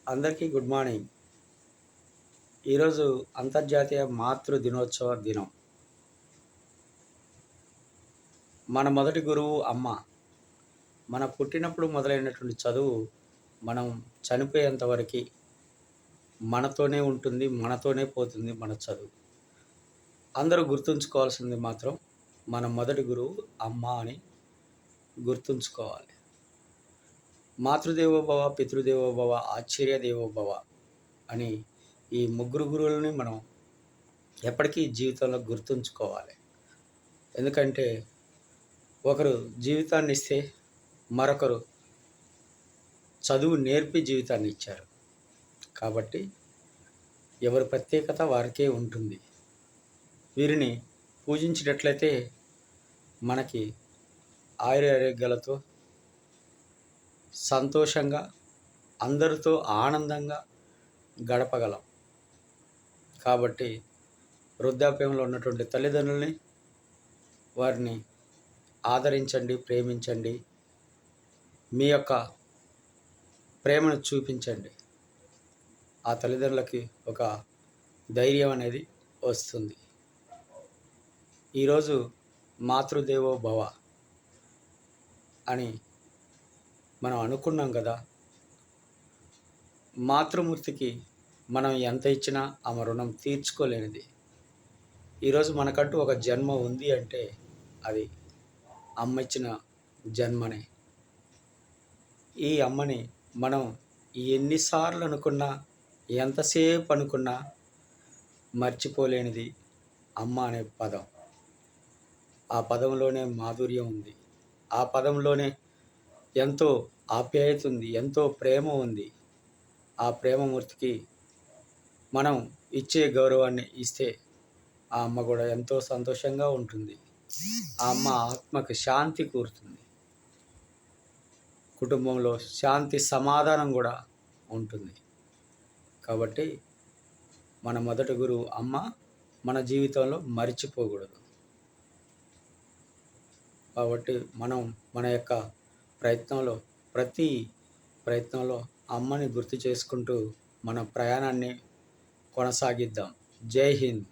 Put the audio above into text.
అందరికీ good morning. ఈరోజు అంతర్జాతీయ మాతృ దినోత్సవ దినం. మన మొదటి గురువు అమ్మ. మన పుట్టినప్పుడు మొదలైనటువంటి చదువు మనం చనిపోయేంత వరకు మనతోనే ఉంటుంది, మనతోనే పోతుంది మన చదువు. అందరూ గుర్తుంచుకోవాల్సింది మాత్రం మన మొదటి గురువు అమ్మ అని గుర్తుంచుకోవాలి. మాతృదేవోభవ, పితృదేవోభవ, ఆచార్య దేవోభవ అని ఈ ముగ్గురు గురువులని మనం ఎప్పటికీ జీవితంలో గుర్తుంచుకోవాలి. ఎందుకంటే ఒకరు జీవితాన్ని ఇస్తే మరొకరు చదువు నేర్పి జీవితాన్ని ఇచ్చారు. కాబట్టి ఎవరి ప్రత్యేకత వారికే ఉంటుంది. వీరిని పూజించినట్లయితే మనకి ఆయురారోగ్యాలతో సంతోషంగా అందరితో ఆనందంగా గడపగలం. కాబట్టి వృద్ధాప్యంలో ఉన్నటువంటి తల్లిదండ్రుల్ని వారిని ఆదరించండి, ప్రేమించండి, మీ యొక్క ప్రేమను చూపించండి. ఆ తల్లిదండ్రులకి ఒక ధైర్యం అనేది వస్తుంది. ఈరోజు మాతృదేవో భవ అని మనం అనుకున్నాం కదా. మాతృమూర్తికి మనం ఎంత ఇచ్చినా ఆమె రుణం తీర్చుకోలేనిది. ఈరోజు మనకంటూ ఒక జన్మ ఉంది అంటే అది అమ్మ ఇచ్చిన జన్మనే. ఈ అమ్మని మనం ఎన్నిసార్లు అనుకున్నా, ఎంతసేపు అనుకున్నా మర్చిపోలేనిది అమ్మ అనే పదం. ఆ పదంలోనే మాధుర్యం ఉంది. ఆ పదంలోనే ఎంతో ఆప్యాయత ఉంది, ఎంతో ప్రేమ ఉంది. ఆ ప్రేమమూర్తికి మనం ఇచ్చే గౌరవాన్ని ఇస్తే ఆ అమ్మ కూడా ఎంతో సంతోషంగా ఉంటుంది. ఆ అమ్మ ఆత్మకు శాంతి కూరుతుంది. కుటుంబంలో శాంతి సమాధానం కూడా ఉంటుంది. కాబట్టి మన మొదటి గురువు అమ్మ మన జీవితంలో మరిచిపోకూడదు. కాబట్టి మనం మన యొక్క ప్రతి ప్రయత్నంలో అమ్మని గుర్తు చేసుకుంటూ మన ప్రయాణాన్ని కొనసాగిద్దాం. జై హింద్.